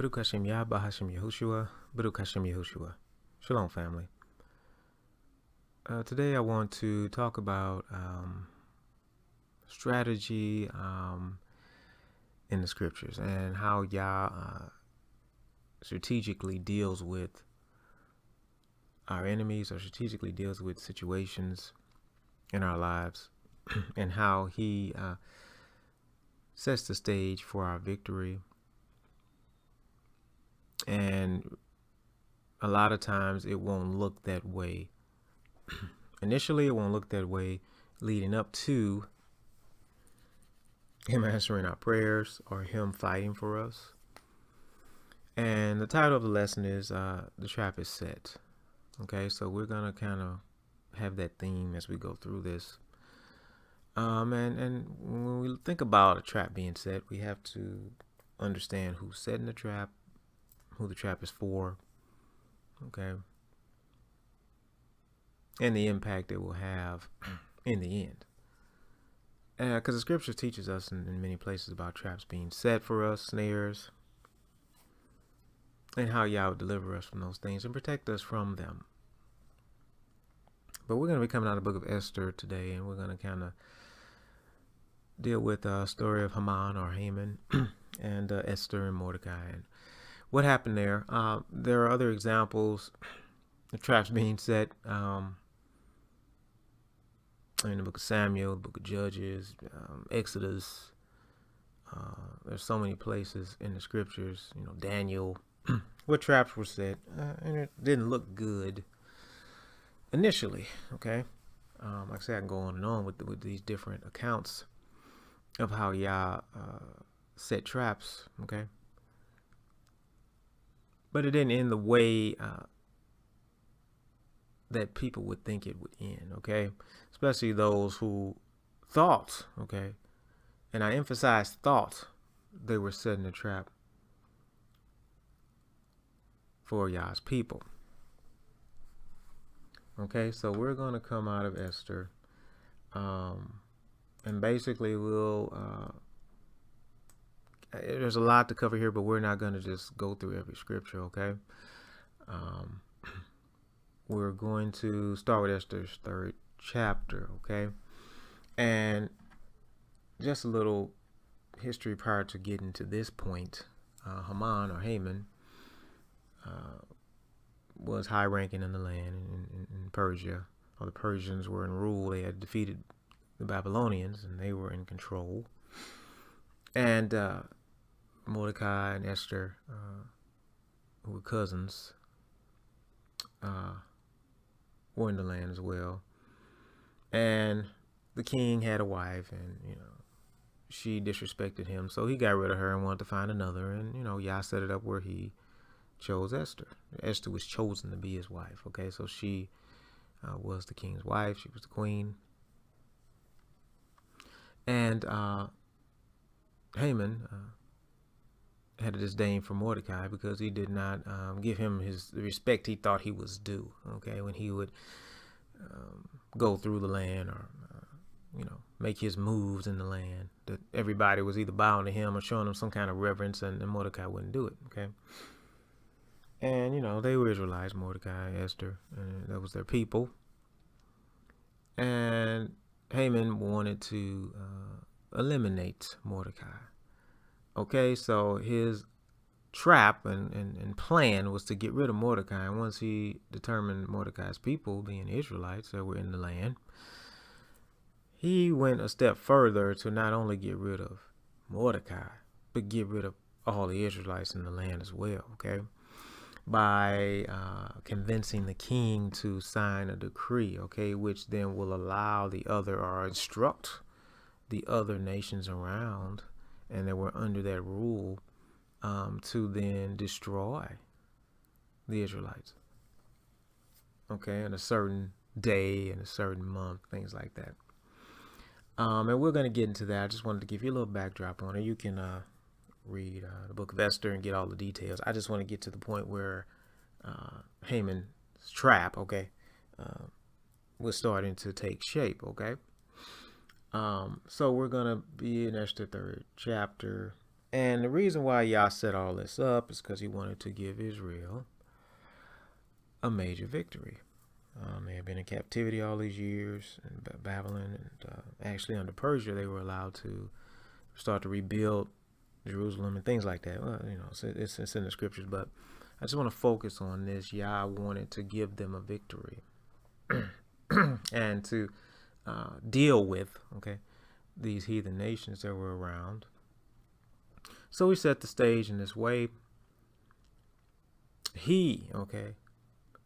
Baruch Hashem Yah, Bahashem Yehoshua, Baruch Hashem Yehoshua. Shalom, family. Today I want to talk about strategy in the scriptures and how Yah strategically deals with our enemies, or strategically deals with situations in our lives, and how He sets the stage for our victory. And a lot of times it won't look that way. Initially, it won't look that way leading up to Him answering our prayers or Him fighting for us. And the title of the lesson is The Trap is Set. Okay, so we're going to kind of have that theme as we go through this. And when we think about a trap being set, we have to understand who's setting the trap, who the trap is for, okay, and the impact it will have in the end. Because the scripture teaches us in many places about traps being set for us, snares, and how Yah will deliver us from those things and protect us from them. But we're going to be coming out of the book of Esther today, and we're going to kind of deal with the story of Haman or Haman and Esther and Mordecai and what happened there. There are other examples of traps being set in the book of Samuel, the book of Judges, Exodus. There's so many places in the scriptures, Daniel, where traps were set, and it didn't look good initially. Okay, like I said, I can go on and on with these different accounts of how Yah set traps. Okay, but it didn't end the way that people would think it would end. Okay, especially those who thought, okay, and I emphasize thought, they were setting a trap for Yah's people. Okay, so we're going to come out of Esther, and basically we'll there's a lot to cover here, but we're not going to just go through every scripture. Okay, we're going to start with Esther's 3rd chapter. Okay, and just a little history prior to getting to this point. Haman or Haman was high ranking in the land in Persia. While the Persians were in rule, they had defeated the Babylonians and they were in control. And Mordecai and Esther, who were cousins, were in the land as well. And the king had a wife, and she disrespected him, so he got rid of her and wanted to find another. And Yah set it up where he chose Esther. Esther was chosen to be his wife. Okay, so she was the king's wife. She was the queen. And Haman had a disdain for Mordecai because he did not give him the respect he thought he was due. Okay, when he would go through the land or make his moves in the land, that everybody was either bowing to him or showing him some kind of reverence, and Mordecai wouldn't do it. Okay. And, they were Israelites, Mordecai, Esther, and that was their people. And Haman wanted to eliminate Mordecai. Okay, so his trap and plan was to get rid of Mordecai. And once he determined Mordecai's people, being Israelites that were in the land, he went a step further to not only get rid of Mordecai, but get rid of all the Israelites in the land as well. Okay, by convincing the king to sign a decree, okay, which then will allow the other, or instruct the other nations around and that were under that rule, to then destroy the Israelites, okay, in a certain day, in a certain month, things like that. And we're going to get into that. I just wanted to give you a little backdrop on it. You can read the book of Esther and get all the details. I just want to get to the point where Haman's trap, okay, was starting to take shape. Okay, so we're gonna be in Esther 3rd chapter, And the reason why Yah set all this up is because he wanted to give Israel a major victory. They had been in captivity all these years in Babylon, and actually under Persia, they were allowed to start to rebuild Jerusalem and things like that. Well, it's in the scriptures, but I just want to focus on this. Yah wanted to give them a victory and to deal with, these heathen nations that were around. So he set the stage in this way. He,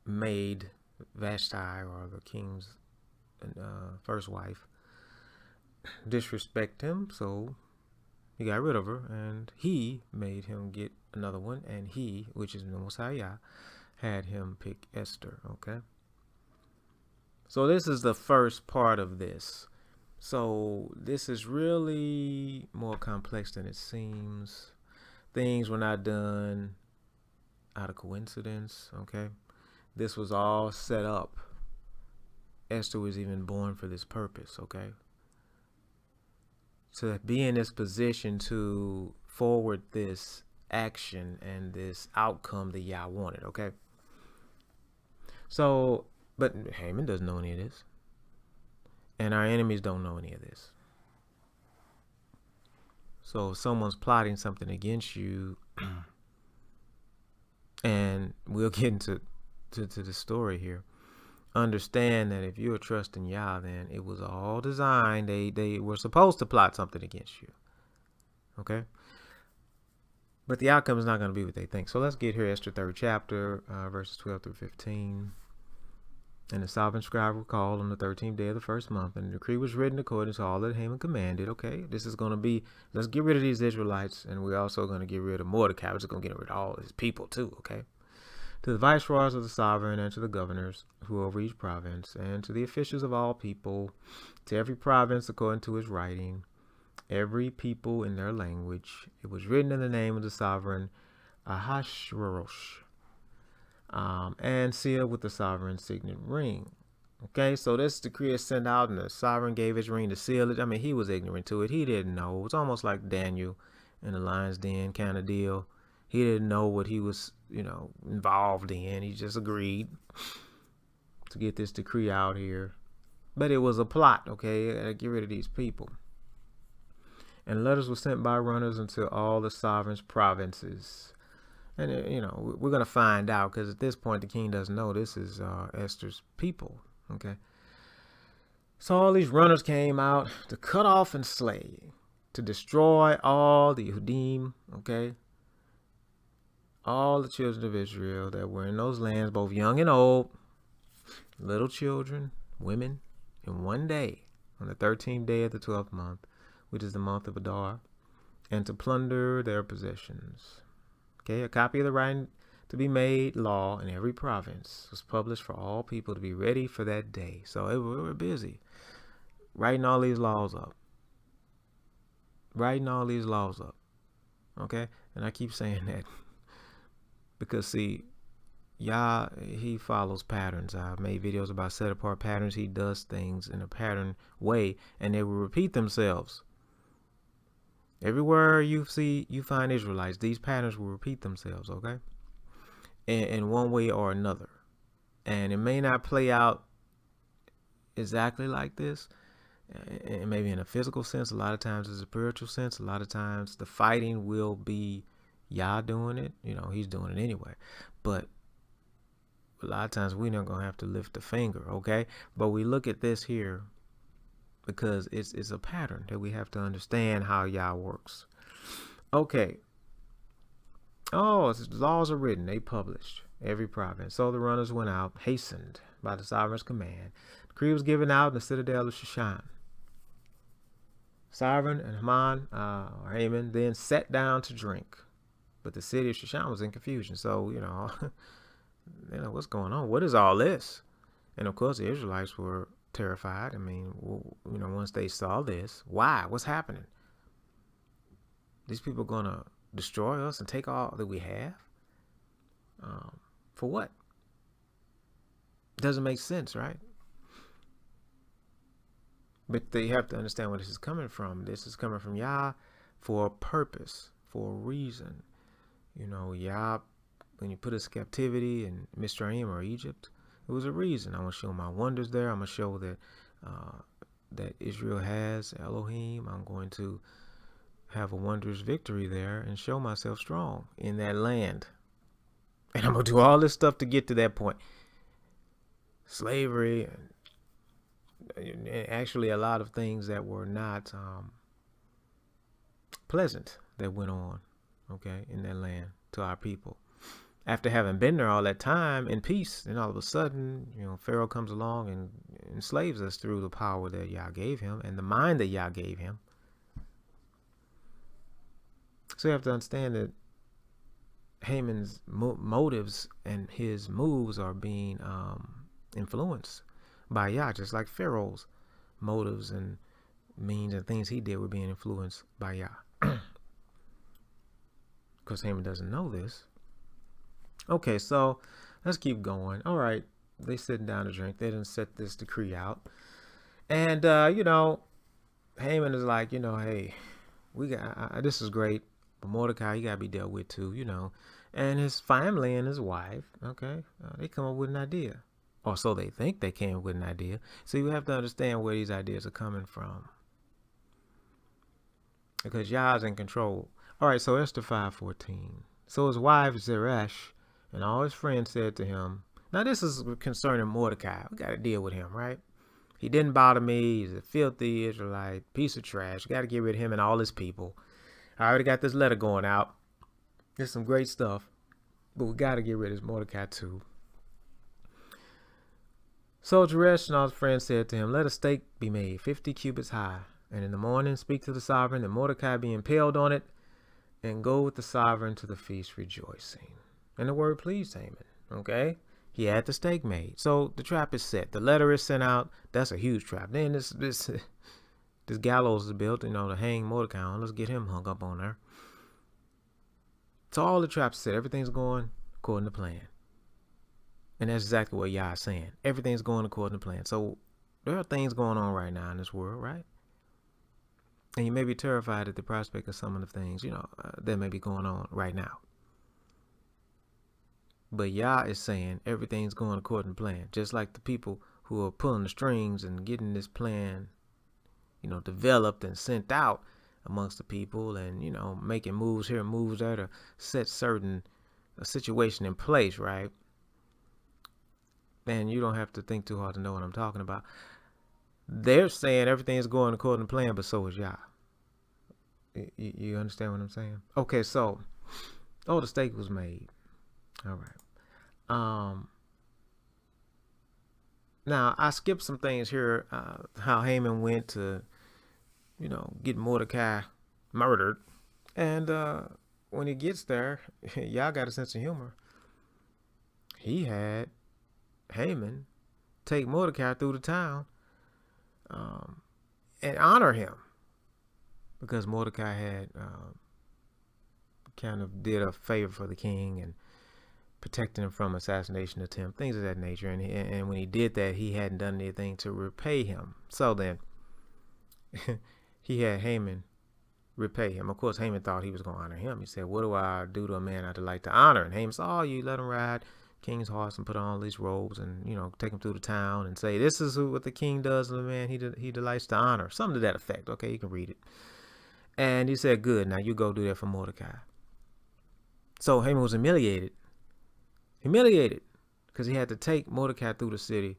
made Vashti, or the king's first wife, disrespect him, so he got rid of her, and he made him get another one, and he, which is the Most High Yah, had him pick Esther. So this is the first part of this. So this is really more complex than it seems. Things were not done out of coincidence. This was all set up. Esther was even born for this purpose, to be in this position to forward this action and this outcome that Yah wanted, So, but Haman doesn't know any of this. And our enemies don't know any of this. So if someone's plotting something against you, and we'll get into the story here, understand that if you're trusting Yah, then it was all designed. They were supposed to plot something against you. But the outcome is not going to be what they think. So let's get here, Esther 3rd chapter, verses 12 through 15. And the sovereign scribe were called on the 13th day of the first month, and the decree was written according to all that Haman commanded. This is going to be, let's get rid of these Israelites, and we're also going to get rid of Mordecai. We're just going to get rid of all his people too, To the viceroys of the sovereign, and to the governors who over each province, and to the officials of all people, to every province according to his writing, every people in their language. It was written in the name of the sovereign Ahasuerus, and sealed with the sovereign signet ring. So this decree is sent out, and the sovereign gave his ring to seal it. I mean, he was ignorant to it. He didn't know. It's almost like Daniel in the lion's den kind of deal. He didn't know what he was, involved in. He just agreed to get this decree out here. But it was a plot, to get rid of these people. And letters were sent by runners into all the sovereign's provinces. And, we're going to find out, because at this point, the king doesn't know this is Esther's people, So all these runners came out to cut off and slay, to destroy all the Yehudim, all the children of Israel that were in those lands, both young and old, little children, women, in one day, on the 13th day of the 12th month, which is the month of Adar, and to plunder their possessions. A copy of the writing to be made law in every province was published for all people to be ready for that day. So we were busy writing all these laws up. And I keep saying that because, see, Yah, he follows patterns. I've made videos about set apart patterns. He does things in a pattern way, and they will repeat themselves. Everywhere you find Israelites, these patterns will repeat themselves, in one way or another. And it may not play out exactly like this, and maybe in a physical sense. A lot of times it's a spiritual sense. A lot of times the fighting will be Yah doing it. He's doing it anyway. But a lot of times we're not going to have to lift a finger, But we look at this here, because it's a pattern that we have to understand how Yah works. Oh, laws are written, they published, every province. So the runners went out, hastened by the sovereign's command. The decree was given out in the citadel of Shushan. Sovereign and Haman then sat down to drink. But the city of Shushan was in confusion. So, what's going on? What is all this? And of course, the Israelites were terrified. I mean, once they saw this, why? What's happening? These people are going to destroy us and take all that we have? For what? Doesn't make sense, right? But they have to understand where this is coming from. This is coming from Yah for a purpose, for a reason. You know, Yah, when you put us in captivity in Mitzrayim or Egypt, it was a reason. I'm going to show my wonders there. I'm going to show that that Israel has Elohim. I'm going to have a wondrous victory there and show myself strong in that land. And I'm going to do all this stuff to get to that point. Slavery, and actually a lot of things that were not pleasant that went on, okay, in that land to our people. After having been there all that time in peace, then all of a sudden, you know, Pharaoh comes along and enslaves us through the power that Yah gave him and the mind that Yah gave him. So you have to understand that Haman's motives and his moves are being influenced by Yah, just like Pharaoh's motives and means and things he did were being influenced by Yah. Because Haman doesn't know this. Okay, so let's keep going. All right, they sitting down to drink. They didn't set this decree out. And, you know, Haman is like, you know, hey, we got this is great, but Mordecai, you got to be dealt with too, you know. And his family and his wife, okay, they come up with an idea. Or so they think they came up with an idea. So you have to understand where these ideas are coming from. Because Yah's in control. All right, so Esther 5:14. So his wife Zeresh and all his friends said to him, now this is concerning Mordecai. We got to deal with him, right? He didn't bother me. He's a filthy Israelite, piece of trash. Got to get rid of him and all his people. I already got this letter going out. There's some great stuff, but we got to get rid of Mordecai too. So Zeresh and all his friends said to him, let a stake be made 50 cubits high, and in the morning speak to the sovereign, and Mordecai be impaled on it, and go with the sovereign to the feast rejoicing. And the word pleased Haman, okay? He had the stake made. So the trap is set. The letter is sent out. That's a huge trap. Then this gallows is built, you know, to hang Mordecai on. Let's get him hung up on there. So all the traps set. Everything's going according to plan. And that's exactly what Yah is saying. Everything's going according to plan. So there are things going on right now in this world, right? And you may be terrified at the prospect of some of the things, you know, that may be going on right now. But Yah is saying everything's going according to plan. Just like the people who are pulling the strings and getting this plan, you know, developed and sent out amongst the people and, you know, making moves here and moves there to set a situation in place, right? And you don't have to think too hard to know what I'm talking about. They're saying everything is going according to plan, but so is Yah. You understand what I'm saying? Okay, so, the stake was made. All right. Now, I skipped some things here, how Haman went to, you know, get Mordecai murdered. And when he gets there, Yah got a sense of humor. He had Haman take Mordecai through the town and honor him, because Mordecai had kind of did a favor for the king and protecting him from assassination attempt, things of that nature. And when he did that, he hadn't done anything to repay him. So then he had Haman repay him. Of course, Haman thought he was going to honor him. He said, what do I do to a man I'd like to honor? And Haman said, oh, you let him ride king's horse and put on all these robes and, you know, take him through the town and say, this is what the king does to the man he delights to honor. Something to that effect. Okay, you can read it. And he said, good, now you go do that for Mordecai. So Haman was humiliated, because he had to take Mordecai through the city,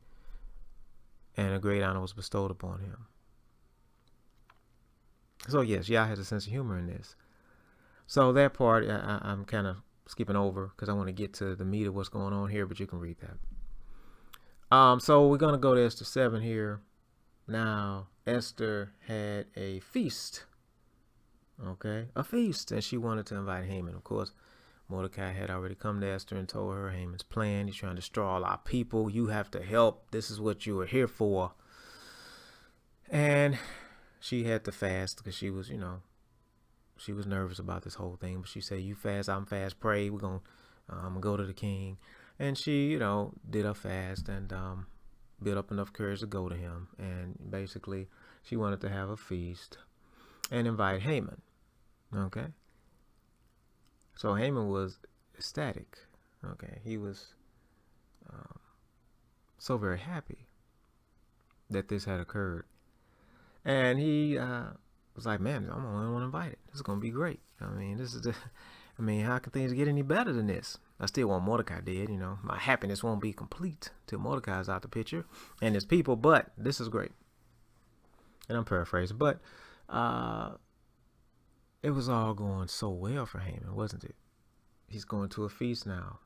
and a great honor was bestowed upon him. So yes, Yah has a sense of humor in this. So that part I'm kind of skipping over because I want to get to the meat of what's going on here, but you can read that. So we're going to go to Esther 7 here. Now, Esther had a feast. Okay, a feast, and she wanted to invite Haman. Of course, Mordecai had already come to Esther and told her Haman's plan. He's trying to destroy all our people. You have to help. This is what you are here for. And she had to fast because she was, you know, she was nervous about this whole thing. But she said, you fast, I'm fast, pray. I'm going to go to the king. And she, you know, did a fast and built up enough courage to go to him. And basically, she wanted to have a feast and invite Haman. Okay. So Haman was ecstatic. Okay, he was um, so very happy that this had occurred. And he was like, man, I'm the only one invited. This is going to be great. I mean, how can things get any better than this? I still want Mordecai dead, My happiness won't be complete till Mordecai's out the picture and his people, but this is great. And I'm paraphrasing, but it was all going so well for Haman, wasn't it? He's going to a feast now.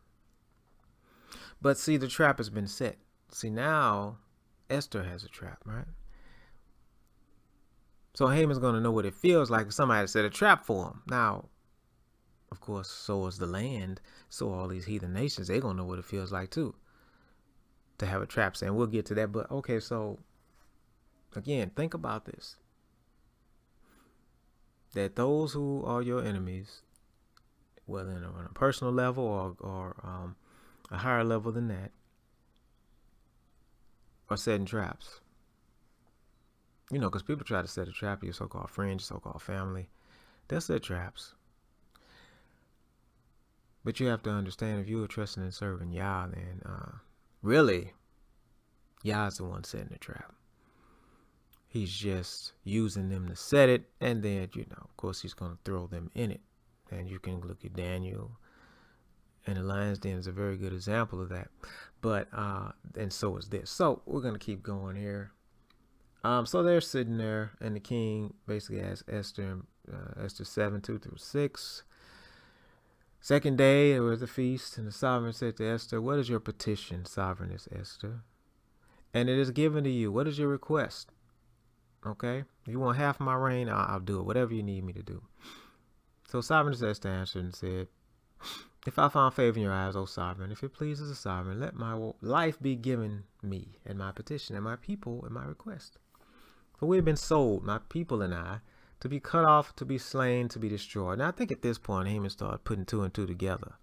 But see, the trap has been set. See, now Esther has a trap, right? So Haman's going to know what it feels like if somebody set a trap for him. Now, of course, so is the land. So all these heathen nations, they're going to know what it feels like too, to have a trap set. And we'll get to that. But okay, so again, think about this. That those who are your enemies, whether on a personal level or a higher level than that, are setting traps. Because people try to set a trap for your so-called friends, so-called family. They'll set traps. But you have to understand, if you are trusting and serving Yah, then really, Yah's the one setting the trap. He's just using them to set it, and then, of course, he's going to throw them in it. And you can look at Daniel, and the lion's den is a very good example of that. But, and so is this. So we're going to keep going here. So they're sitting there, and the king basically asks Esther, Esther 7, 2-6. Second day, there was a feast, and the sovereign said to Esther, what is your petition, sovereigness Esther? And it is given to you. What is your request? Okay? If you want half my reign, I'll do it. Whatever you need me to do. So sovereigness Esther answered and said, if I found favor in your eyes, O sovereign, if it pleases the sovereign, let my life be given me, and my petition, and my people, and my request. For we have been sold, my people and I, to be cut off, to be slain, to be destroyed. Now, I think at this point, Haman started putting two and two together.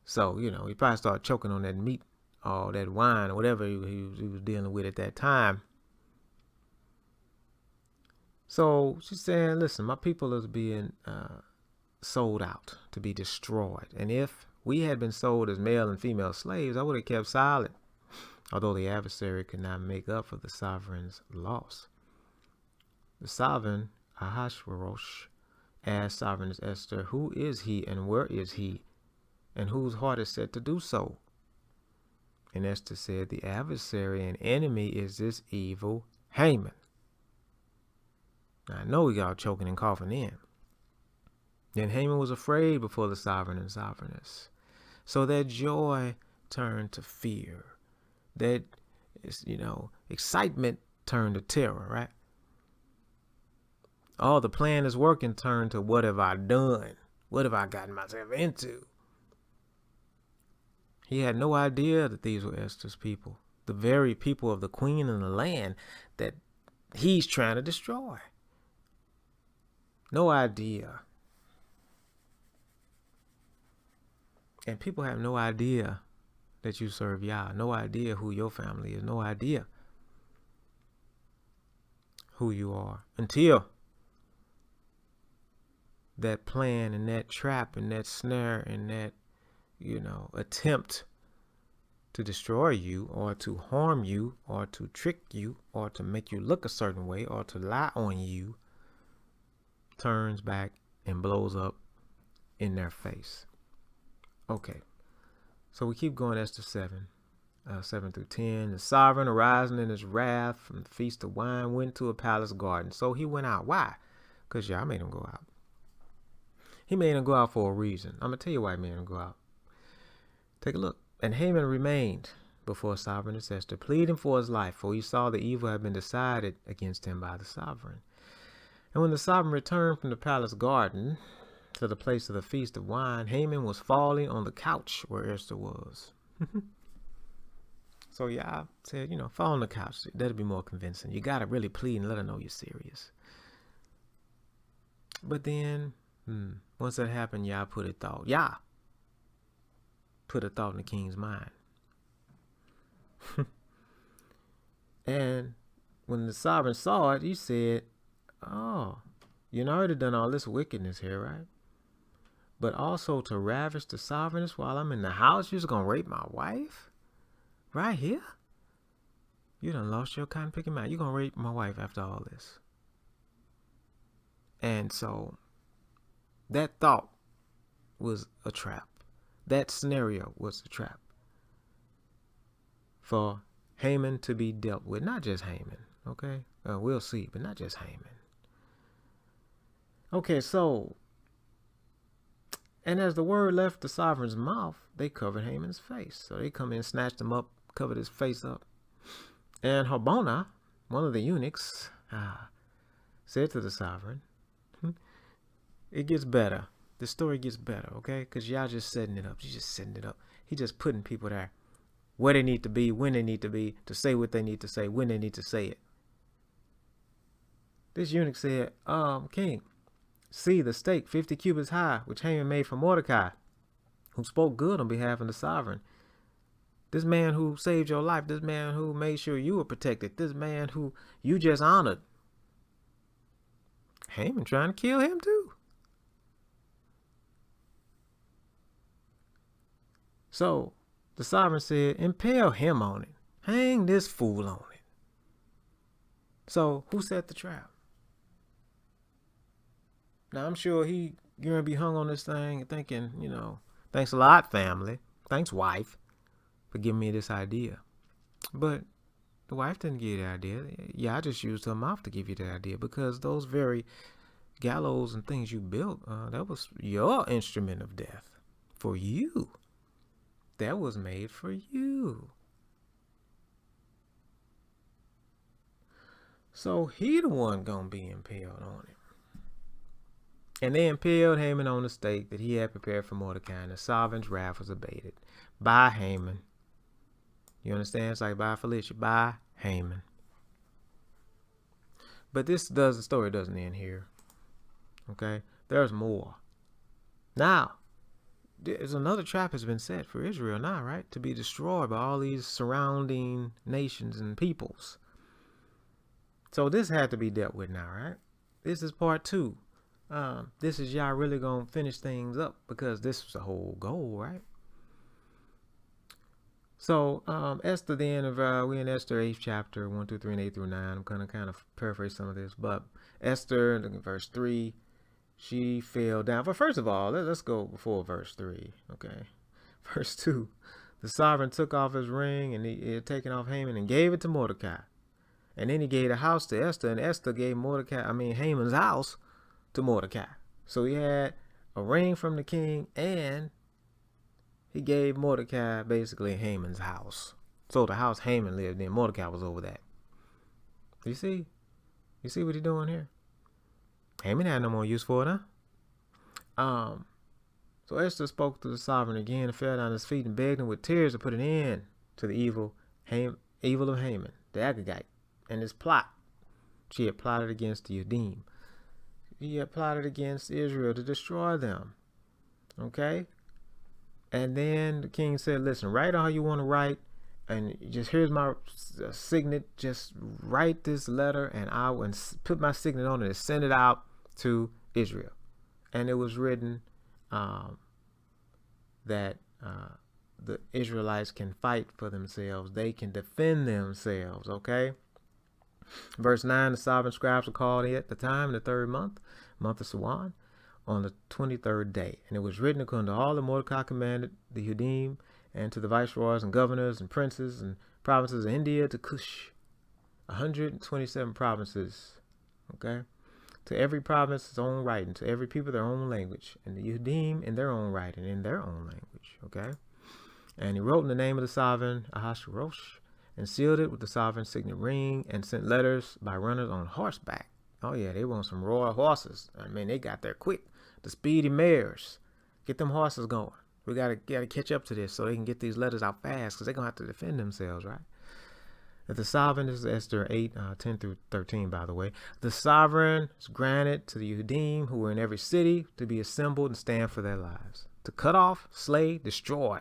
So, he probably started choking on that meat or that wine or whatever he was dealing with at that time. So she's saying, listen, my people is being sold out to be destroyed. And if we had been sold as male and female slaves, I would have kept silent, although the adversary could not make up for the sovereign's loss. The sovereign, Ahasuerus, asked sovereigness Esther, who is he and where is he, and whose heart is set to do so? And Esther said, the adversary and enemy is this evil Haman. Now, I know we got choking and coughing in. Then Haman was afraid before the sovereign and sovereigness. So that joy turned to fear. That, excitement turned to terror, right? Oh, the plan is working turned to what have I done? What have I gotten myself into? He had no idea that these were Esther's people, the very people of the queen and the land that he's trying to destroy. No idea. And people have no idea that you serve Yah. No idea who your family is. No idea who you are. Until that plan and that trap and that snare and that, attempt to destroy you or to harm you or to trick you or to make you look a certain way or to lie on you turns back and blows up in their face. Okay, so we keep going. Esther 7, 7-10. The sovereign, arising in his wrath from the feast of wine, went to a palace garden. So he went out. Why? Because Yah made him go out. He made him go out for a reason. I'm going to tell you why he made him go out. Take a look. And Haman remained before sovereigness Esther, pleading for his life, for he saw the evil had been decided against him by the sovereign. And when the sovereign returned from the palace garden to the place of the feast of wine, Haman was falling on the couch where Esther was. So Yah said, fall on the couch. That'll be more convincing. You got to really plead and let her know you're serious. But then, once that happened, Yah put a thought in the king's mind. And when the sovereign saw it, he said, oh, you already done all this wickedness here, right? but also to ravish the sovereigns while I'm in the house. You're just gonna rape my wife? Right here? You done lost your cotton picking mind. You're gonna rape my wife after all this. And so that thought was a trap. That scenario was a trap for Haman to be dealt with. Not just Haman, okay? We'll see, but not just Haman. Okay, so, and as the word left the sovereign's mouth, they covered Haman's face. So they come in, snatched him up, covered his face up. And Harbona, one of the eunuchs, said to the sovereign, it gets better. The story gets better, okay? Because y'all just setting it up. He's just setting it up. He just putting people there where they need to be, when they need to be, to say what they need to say, when they need to say it. This eunuch said, King, see the stake 50 cubits high, which Haman made for Mordecai, who spoke good on behalf of the sovereign. This man who saved your life, this man who made sure you were protected, this man who you just honored. Haman trying to kill him too. So the sovereign said, impale him on it. Hang this fool on it. So who set the trap? Now I'm sure he gonna be hung on this thing thinking, thanks a lot, family. Thanks, wife, for giving me this idea. But the wife didn't give you the idea. Yeah, I just used her mouth to give you the idea, because those very gallows and things you built, that was your instrument of death for you. That was made for you. So he the one gonna be impaled on it. And they impaled Haman on the stake that he had prepared for Mordecai, and the sovereign's wrath was abated by Haman. You understand? It's like by Felicia, by Haman. But the story doesn't end here. Okay? There's more. Now, there's another trap has been set for Israel now, right? To be destroyed by all these surrounding nations and peoples. So this had to be dealt with now, right? This is part 2. This is y'all really gonna finish things up, because this was the whole goal, right? So Esther, the end of we're in Esther 8th chapter 1 through 3 and 8 through 9. I'm gonna kind of paraphrase some of this, but Esther, verse 3, she fell down. But first of all, let's go before verse 3. Okay, verse 2, the sovereign took off his ring, and he had taken off Haman and gave it to Mordecai, and then he gave the house to Esther, and Esther gave Haman's house to Mordecai. So he had a ring from the king, and he gave Mordecai basically Haman's house. So the house Haman lived in, Mordecai was over that. You see what he's doing here? Haman had no more use for it, huh? So Esther spoke to the sovereign again and fell down his feet and begged him with tears to put an end to the evil of Haman, the Agagite, and his plot. She had plotted against the Yudim. He had plotted against Israel to destroy them. Okay? And then the king said, listen, write all you want to write, and just here's my signet. Just write this letter, and I will put my signet on it and send it out to Israel. And it was written that the Israelites can fight for themselves. They can defend themselves, okay? Verse 9, the sovereign scribes were called at the time in the 3rd month of Siwan, on the 23rd day. And it was written according to all that Mordecai commanded the Yudim, and to the viceroys and governors and princes and provinces of India to Cush, 127 provinces, okay? To every province its own writing, to every people their own language, and the Yudim in their own writing, in their own language, okay? And he wrote in the name of the sovereign Ahasuerus, and sealed it with the sovereign's signet ring, and sent letters by runners on horseback. Oh yeah, they want some royal horses. I mean, they got there quick. The speedy mares. Get them horses going. We gotta catch up to this so they can get these letters out fast, because they're gonna have to defend themselves, right? That the sovereign, this is Esther 8, 10 through 13, by the way. The sovereign is granted to the Yudim who were in every city to be assembled and stand for their lives, to cut off, slay, destroy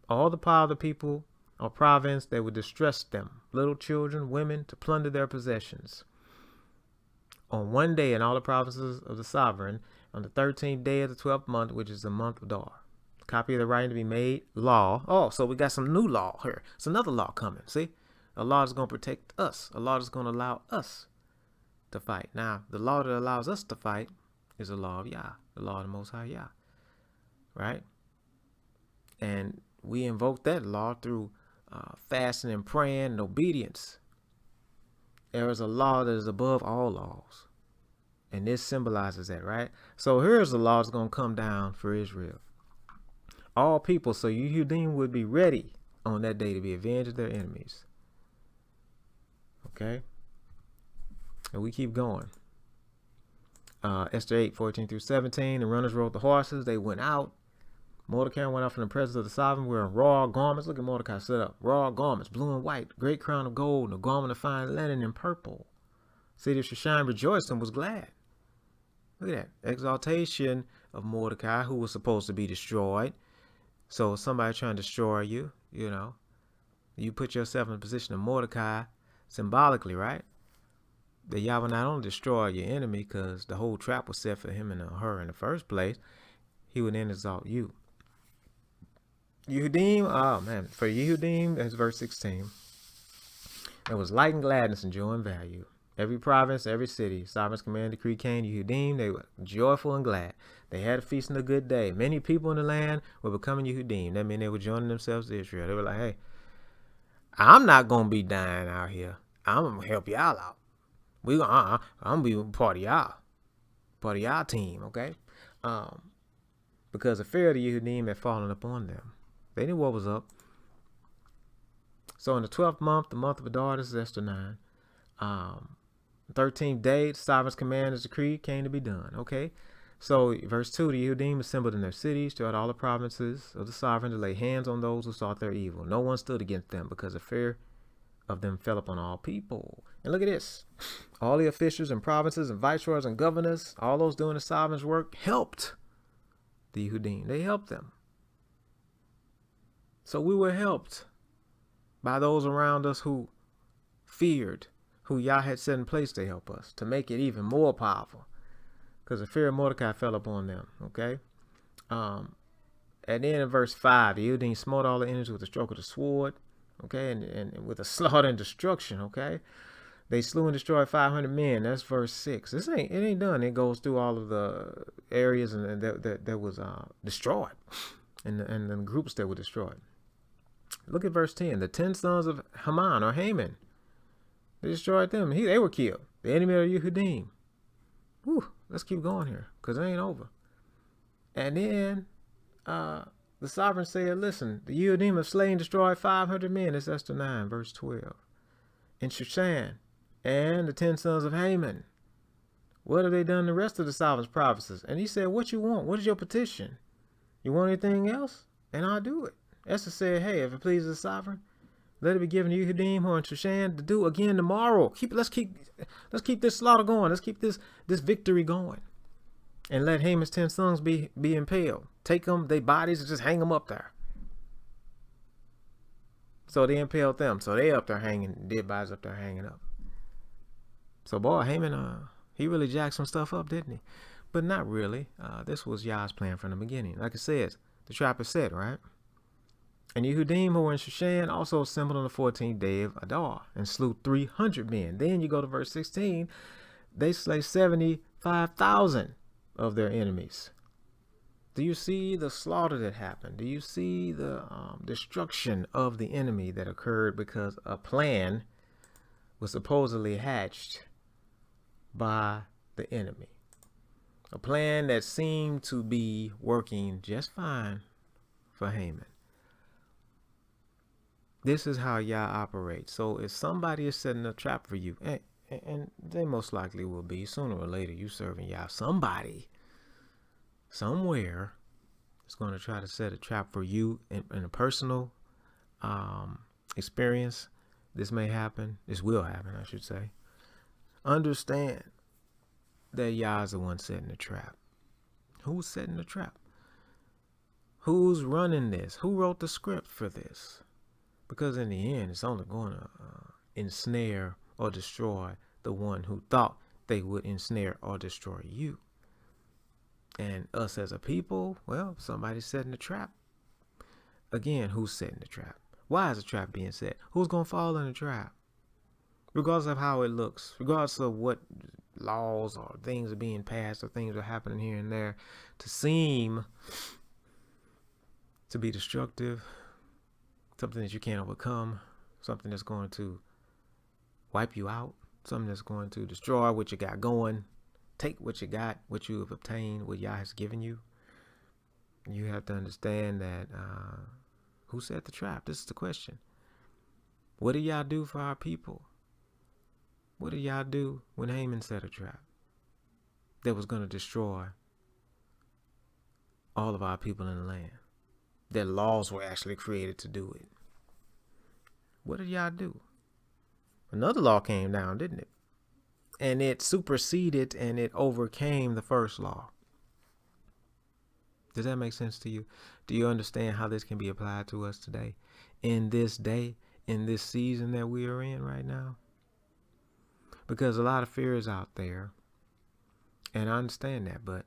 all the power of the people or province that would distress them, little children, women, to plunder their possessions. on one day in all the provinces of the sovereign, on the 13th day of the 12th month, which is the month of Dar. Copy of the writing to be made law. Oh, so we got some new law here. It's another law coming. See, a law is going to protect us. A law is going to allow us to fight. Now, the law that allows us to fight is the law of Yah, the law of the Most High Yah, right? And we invoke that law through fasting and praying and obedience. There is a law that is above all laws, and this symbolizes that, right? So here's the law that's going to come down for Israel. All people, so Yehudim would be ready on that day to be avenged of their enemies. Okay? And we keep going. Esther 8:14-17, the runners rode the horses. They went out. Mordecai went out from the presence of the sovereign wearing raw garments. Look at Mordecai set up. Raw garments, blue and white, great crown of gold, and a garment of fine linen and purple. City of Shushan rejoiced and was glad. Look at that. Exaltation of Mordecai, who was supposed to be destroyed. So somebody trying to destroy you, you know, you put yourself in the position of Mordecai symbolically, right? That Yah will not only destroy your enemy because the whole trap was set for him and her in the first place, he would then exalt you. Yehudim, oh man, for Yehudim, that's verse 16. There was light and gladness and joy and value. Every province, every city, sovereign's command decree came to Yehudim. They were joyful and glad. They had a feast and a good day. Many people in the land were becoming Yehudim. That meant they were joining themselves to Israel. They were like, hey, I'm not going to be dying out here. I'm going to help y'all out. I'm going to be part of y'all team, okay? Because the fear of the Yehudim had fallen upon them. They knew what was up. So in the 12th month, the month of Adar, this is Esther 9. 13th day, the sovereign's command as decree came to be done. Okay, so verse 2, the Yehudim assembled in their cities throughout all the provinces of the sovereign to lay hands on those who sought their evil. No one stood against them because the fear of them fell upon all people. And look at this. All the officials and provinces and viceroys and governors, all those doing the sovereign's work, helped the Yehudim. They helped them. So we were helped by those around us who feared, who Yah had set in place to help us, to make it even more powerful. Because the fear of Mordecai fell upon them, okay? And then in verse 5, the Yehudim smote all the enemies with the stroke of the sword, okay? And with a slaughter and destruction, okay? They slew and destroyed 500 men. That's verse 6. It ain't done. It goes through all of the areas and that was destroyed, and the groups that were destroyed. Look at verse 10. The 10 sons of Haman or Haman, they destroyed them. They were killed. The enemy of Yehudim. Whew, let's keep going here because it ain't over. And then the sovereign said, listen, the Yehudim have slain and destroyed 500 men. It's Esther 9, verse 12. In Shushan and the 10 sons of Haman. What have they done the rest of the sovereign's provinces? And he said, what you want? What is your petition? You want anything else? And I'll do it. Esther said, hey, if it pleases the sovereign, let it be given to Yehudim who are in Shushan to do again tomorrow. Let's keep this slaughter going. Let's keep this victory going. And let Haman's 10 sons be impaled. Take them, their bodies, and just hang them up there. So they impaled them. So they up there hanging, dead bodies up there hanging up. So boy, Haman, he really jacked some stuff up, didn't he? But not really. This was Yah's plan from the beginning. Like it says, the trap is set, right? And Yehudim who were in Shushan also assembled on the 14th day of Adar and slew 300 men. Then you go to verse 16. They slay 75,000 of their enemies. Do you see the slaughter that happened? Do you see the destruction of the enemy that occurred because a plan was supposedly hatched by the enemy? A plan that seemed to be working just fine for Haman. This is how Yah operates. So if somebody is setting a trap for you, and they most likely will be, sooner or later, you serving Yah, somebody, somewhere, is going to try to set a trap for you in a personal experience. This may happen. This will happen, I should say. Understand that Yah is the one setting the trap. Who's setting the trap? Who's running this? Who wrote the script for this? Because in the end, it's only going to ensnare or destroy the one who thought they would ensnare or destroy you. And us as a people, well, somebody's setting the trap. Again, who's setting the trap? Why is the trap being set? Who's going to fall in the trap? Regardless of how it looks, regardless of what laws or things are being passed or things are happening here and there to seem to be destructive, something that you can't overcome, something that's going to wipe you out, something that's going to destroy what you got going, take what you got, what you have obtained, what Yah has given you. You have to understand that who set the trap? This is the question. What did Yah do for our people? What did Yah do when Haman set a trap that was going to destroy all of our people in the land? That laws were actually created to do it. What did Yah do? Another law came down, didn't it? And it superseded and it overcame the first law. Does that make sense to you? Do you understand how this can be applied to us today? In this day, in this season that we are in right now? Because a lot of fear is out there. And I understand that, but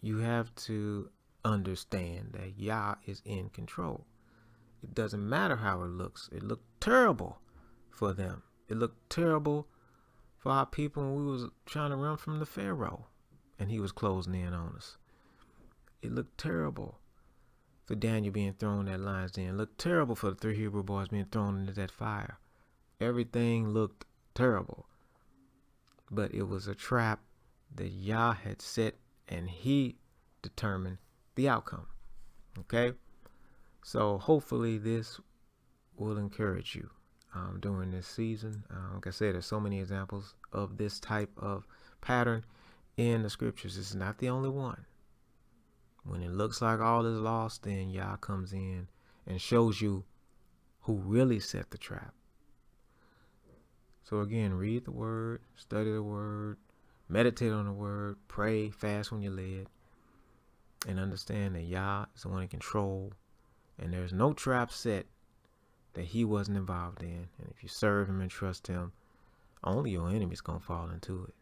you have to understand that Yah is in control. It doesn't matter how it looks. It looked terrible for them. It looked terrible for our people when we was trying to run from the Pharaoh and he was closing in on us. It looked terrible for Daniel being thrown in that lion's den. It looked terrible for the 3 Hebrew boys being thrown into that fire. Everything looked terrible. But it was a trap that Yah had set and he determined the outcome. Okay? So hopefully this will encourage you during this season. Like I said, there's so many examples of this type of pattern in the scriptures. This is not the only one. When it looks like all is lost, then Yah comes in and shows you who really set the trap. So again, read the word, study the word, meditate on the word, pray, fast when you're led, and understand that Yah is the one in control, and there's no trap set that he wasn't involved in. And if you serve him and trust him, only your enemy's going to fall into it.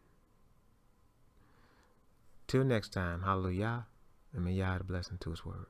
Till next time, hallelujah, and may Yah add a blessing to his word.